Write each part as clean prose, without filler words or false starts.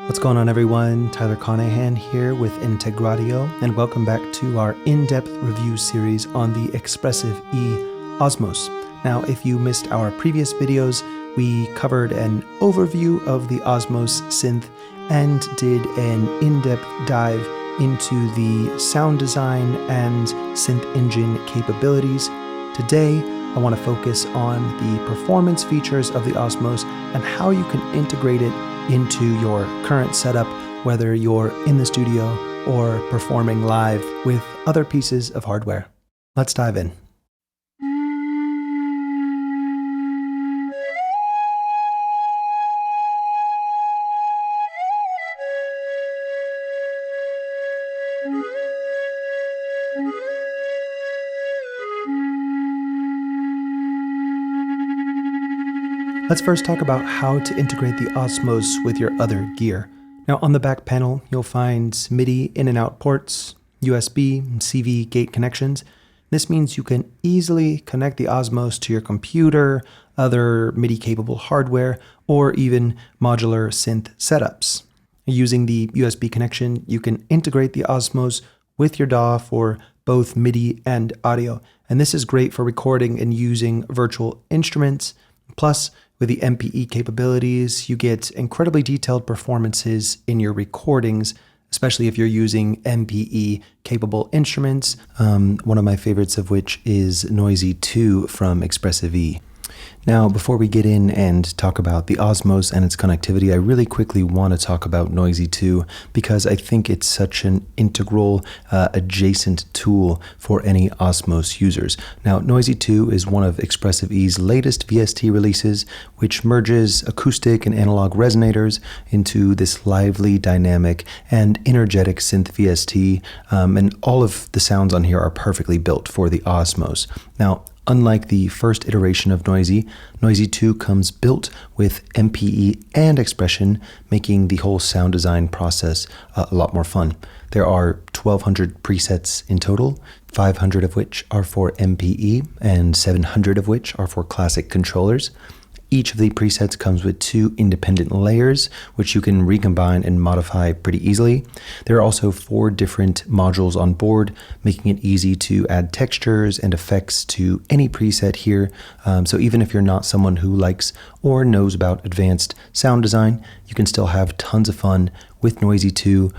What's going on, everyone? Tyler Conahan here with Integratio, and welcome back to our in-depth review series on the expressive E Osmose. Now, if you missed our previous videos, we covered an overview of the Osmose synth and did an in-depth dive into the sound design and synth engine capabilities. Today, I want to focus on the performance features of the Osmose and how you can integrate it into your current setup, whether you're in the studio or performing live with other pieces of hardware. Let's dive in. Let's first talk about how to integrate the Osmose with your other gear. Now, on the back panel, you'll find MIDI in and out ports, USB, and CV gate connections. This means you can easily connect the Osmose to your computer, other MIDI-capable hardware, or even modular synth setups. Using the USB connection, you can integrate the Osmose with your DAW for both MIDI and audio. And this is great for recording and using virtual instruments. Plus, with the MPE capabilities, you get incredibly detailed performances in your recordings, especially if you're using MPE capable instruments, one of my favorites of which is Noisy 2 from Expressive E. Now, before we get in and talk about the Osmose and its connectivity, I really quickly want to talk about Noisy 2 because I think it's such an integral, adjacent tool for any Osmose users. Now, Noisy 2 is one of Expressive E's latest VST releases, which merges acoustic and analog resonators into this lively, dynamic, and energetic synth VST, and all of the sounds on here are perfectly built for the Osmose. Now, unlike the first iteration of Noisy, Noisy 2 comes built with MPE and expression, making the whole sound design process a lot more fun. There are 1,200 presets in total, 500 of which are for MPE and 700 of which are for classic controllers. Each of the presets comes with 2 independent layers, which you can recombine and modify pretty easily. There are also 4 different modules on board, making it easy to add textures and effects to any preset here. So even if you're not someone who likes or knows about advanced sound design, you can still have tons of fun with Noisy 2,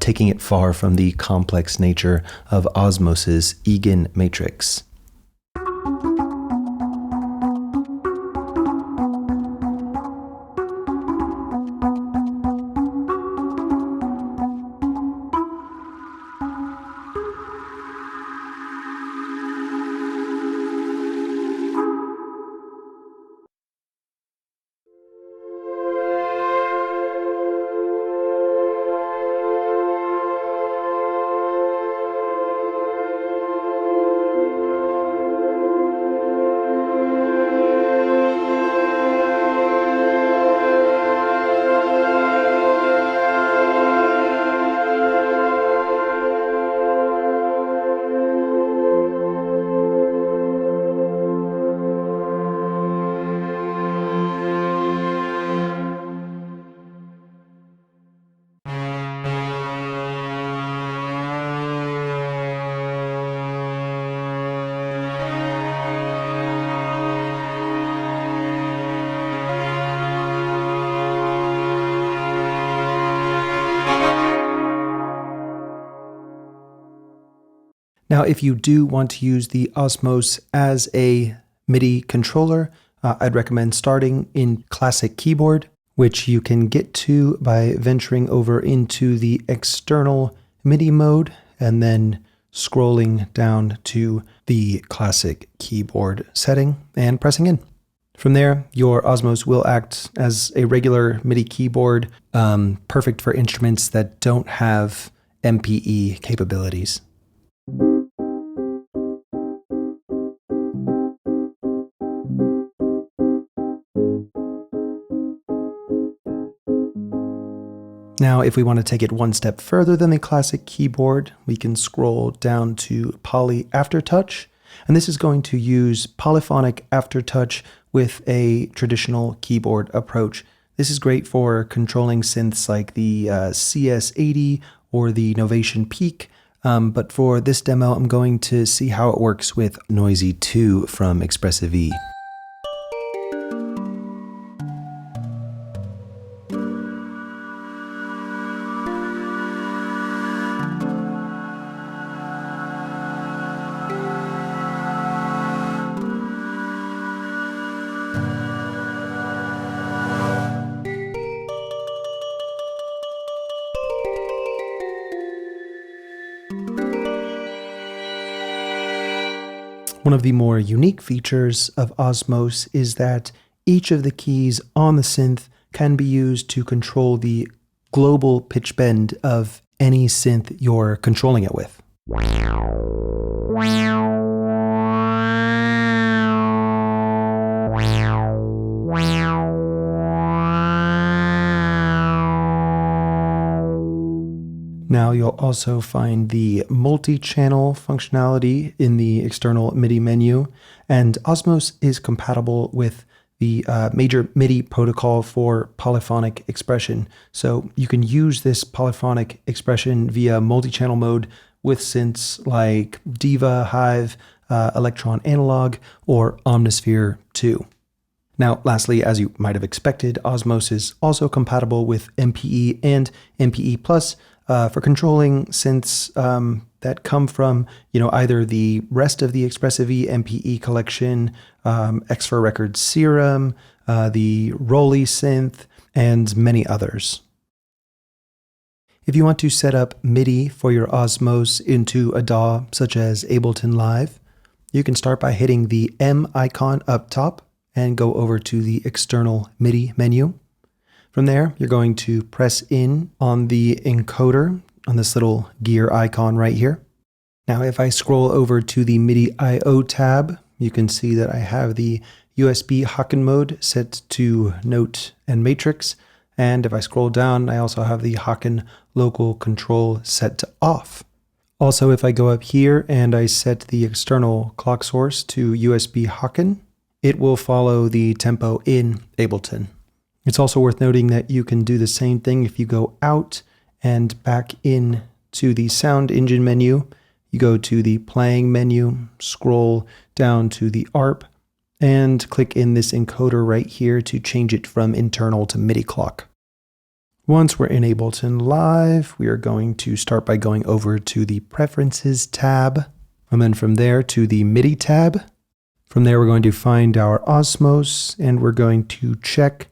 taking it far from the complex nature of Osmose's EaganMatrix. Now, if you do want to use the Osmose as a MIDI controller, I'd recommend starting in Classic Keyboard, which you can get to by venturing over into the external MIDI mode and then scrolling down to the Classic Keyboard setting and pressing in. From there, your Osmose will act as a regular MIDI keyboard, perfect for instruments that don't have MPE capabilities. Now, if we want to take it one step further than the classic keyboard, we can scroll down to Poly Aftertouch, and this is going to use polyphonic aftertouch with a traditional keyboard approach. This is great for controlling synths like the CS80 or the Novation Peak, but for this demo, I'm going to see how it works with Noisy 2 from Expressive E. One of the more unique features of Osmose is that each of the keys on the synth can be used to control the global pitch bend of any synth you're controlling it with. Now you'll also find the multi-channel functionality in the external MIDI menu, and Osmose is compatible with the major MIDI protocol for polyphonic expression. So you can use this polyphonic expression via multi-channel mode with synths like Diva, Hive, Electron Analog, or Omnisphere 2. Now, lastly, as you might have expected, Osmose is also compatible with MPE and MPE Plus for controlling synths that come from, either the rest of the Expressive E MPE collection, X4 Records Serum, the Rolly synth, and many others. If you want to set up MIDI for your Osmose into a DAW such as Ableton Live, you can start by hitting the M icon up top and go over to the external MIDI menu. From there, you're going to press in on the encoder on this little gear icon right here. Now, if I scroll over to the MIDI I/O tab, you can see that I have the USB Haken mode set to note and matrix. And if I scroll down, I also have the Haken local control set to off. Also, if I go up here and I set the external clock source to USB Haken, it will follow the tempo in Ableton. It's also worth noting that you can do the same thing if you go out and back in to the sound engine menu. You go to the playing menu, scroll down to the ARP, and click in this encoder right here to change it from internal to MIDI clock. Once we're in Ableton Live, we are going to start by going over to the Preferences tab, and then from there to the MIDI tab. From there, we're going to find our Osmose, and we're going to check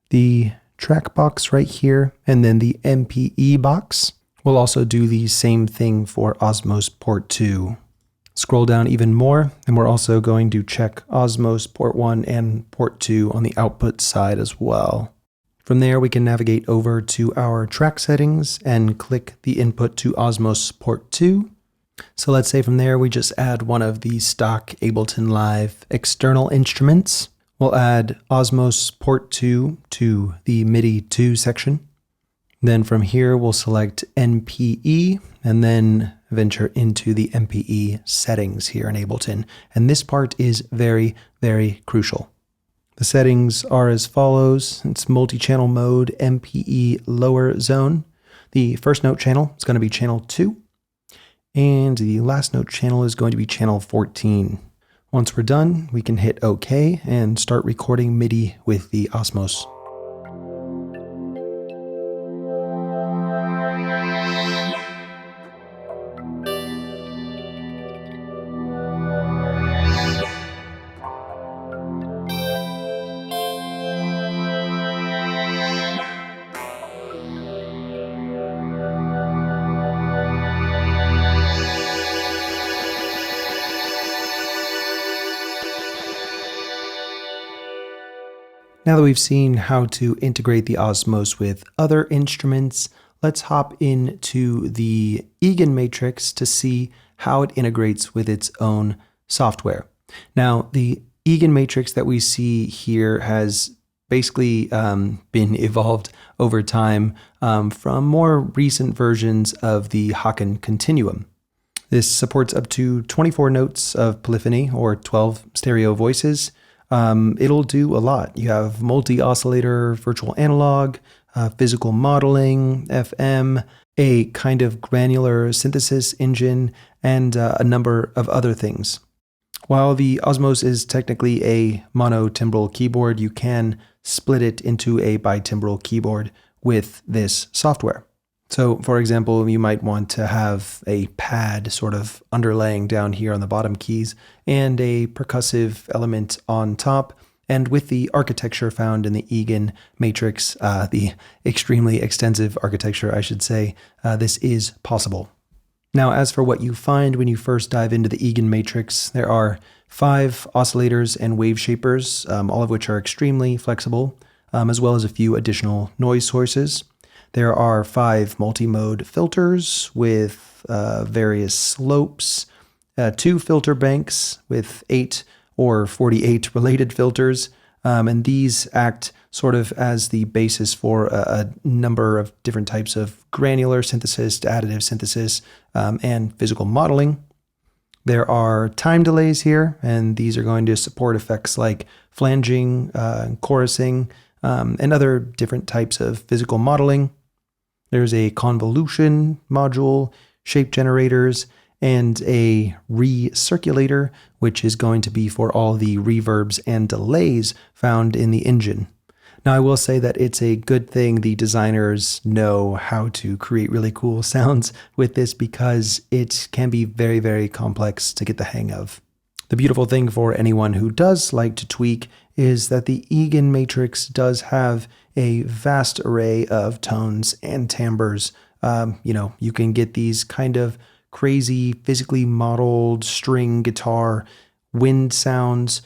the track box right here, and then the MPE box. We'll also do the same thing for Osmose port 2. Scroll down even more, and we're also going to check Osmose port 1 and port 2 on the output side as well. From there, we can navigate over to our track settings and click the input to Osmose port 2. So let's say from there, we just add one of the stock Ableton Live external instruments. We'll add Osmose port 2 to the MIDI 2 section. Then from here, we'll select MPE and then venture into the MPE settings here in Ableton. And this part is very, very crucial. The settings are as follows. It's multi-channel mode, MPE lower zone. The first note channel is going to be channel 2. And the last note channel is going to be channel 14. Once we're done, we can hit OK and start recording MIDI with the Osmose. Now that we've seen how to integrate the Osmose with other instruments, let's hop into the EaganMatrix to see how it integrates with its own software. Now, the EaganMatrix that we see here has basically been evolved over time from more recent versions of the Haken Continuum. This supports up to 24 notes of polyphony or 12 stereo voices. it'll do a lot. You have multi-oscillator virtual analog, physical modeling, FM, a kind of granular synthesis engine, and a number of other things. While the Osmose is technically a monotimbral keyboard, you can split it into a bitimbral keyboard with this software. So, for example, you might want to have a pad sort of underlaying down here on the bottom keys and a percussive element on top. And with the architecture found in the EaganMatrix, the extremely extensive architecture, I should say, this is possible. Now, as for what you find when you first dive into the EaganMatrix, there are 5 oscillators and wave shapers, all of which are extremely flexible, as well as a few additional noise sources. There are 5 multi-mode filters with various slopes, 2 filter banks with 8 or 48 related filters, and these act sort of as the basis for a number of different types of granular synthesis, additive synthesis, and physical modeling. There are time delays here, and these are going to support effects like flanging, chorusing, and other different types of physical modeling. There's a convolution module, shape generators, and a recirculator, which is going to be for all the reverbs and delays found in the engine. Now, I will say that it's a good thing the designers know how to create really cool sounds with this, because it can be very, very complex to get the hang of. The beautiful thing for anyone who does like to tweak is that the EaganMatrix does have a vast array of tones and timbres. You can get these kind of crazy, physically modeled string guitar wind sounds.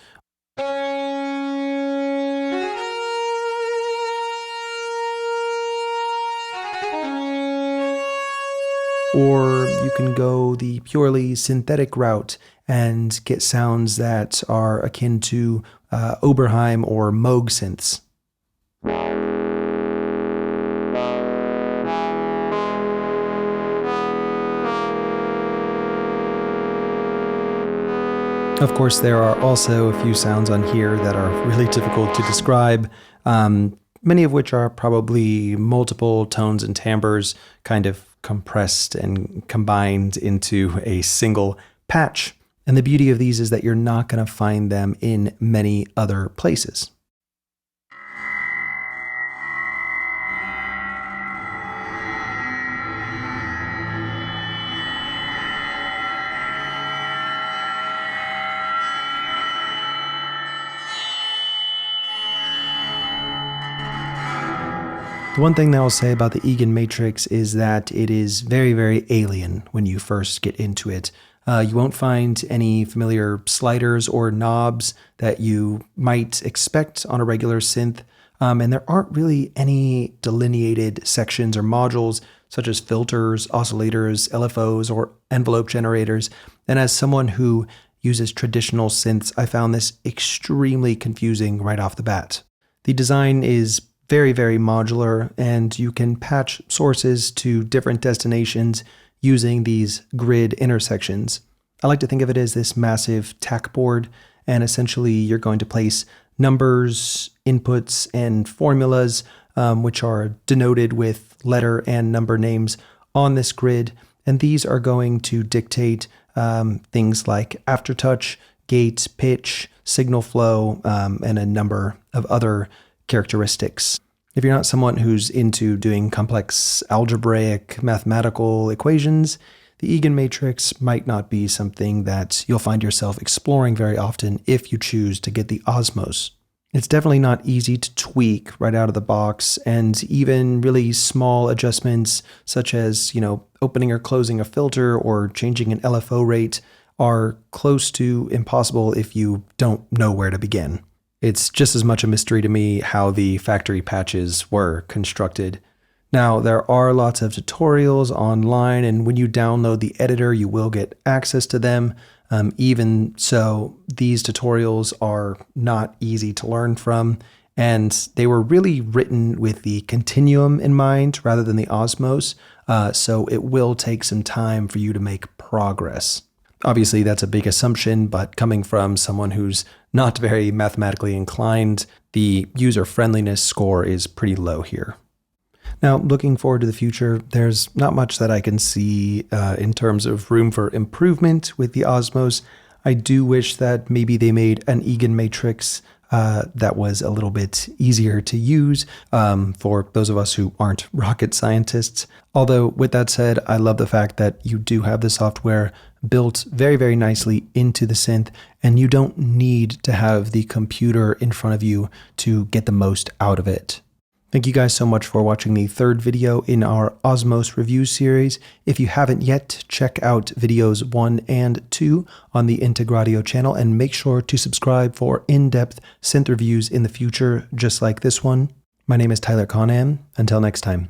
Or you can go the purely synthetic route and get sounds that are akin to Oberheim or Moog synths. Of course, there are also a few sounds on here that are really difficult to describe, many of which are probably multiple tones and timbres kind of compressed and combined into a single patch. And the beauty of these is that you're not going to find them in many other places. The one thing that I'll say about the EaganMatrix is that it is very, very alien when you first get into it. You won't find any familiar sliders or knobs that you might expect on a regular synth, and there aren't really any delineated sections or modules such as filters, oscillators, LFOs, or envelope generators. And as someone who uses traditional synths, I found this extremely confusing right off the bat. The design is very, very modular, and you can patch sources to different destinations using these grid intersections. I like to think of it as this massive tack board, and essentially you're going to place numbers, inputs, and formulas, which are denoted with letter and number names on this grid, and these are going to dictate things like aftertouch, gate, pitch, signal flow, and a number of other characteristics. If you're not someone who's into doing complex algebraic mathematical equations, the EaganMatrix might not be something that you'll find yourself exploring very often if you choose to get the Osmose. It's definitely not easy to tweak right out of the box, and even really small adjustments such as, opening or closing a filter or changing an LFO rate are close to impossible if you don't know where to begin. It's just as much a mystery to me how the factory patches were constructed. Now, there are lots of tutorials online, and when you download the editor, you will get access to them. Even so, these tutorials are not easy to learn from, and they were really written with the continuum in mind rather than the Osmose, so it will take some time for you to make progress. Obviously, that's a big assumption, but coming from someone who's not very mathematically inclined. The user friendliness score is pretty low here. Now, looking forward to the future, there's not much that I can see in terms of room for improvement with the Osmose. I do wish that maybe they made an EaganMatrix that was a little bit easier to use for those of us who aren't rocket scientists. Although, with that said, I love the fact that you do have the software built very, very nicely into the synth, and you don't need to have the computer in front of you to get the most out of it. Thank you guys so much for watching the third video in our Osmose review series. If you haven't yet, check out videos 1 and 2 on the Integradio channel, and make sure to subscribe for in-depth synth reviews in the future, just like this one. My name is Tyler Conham. Until next time.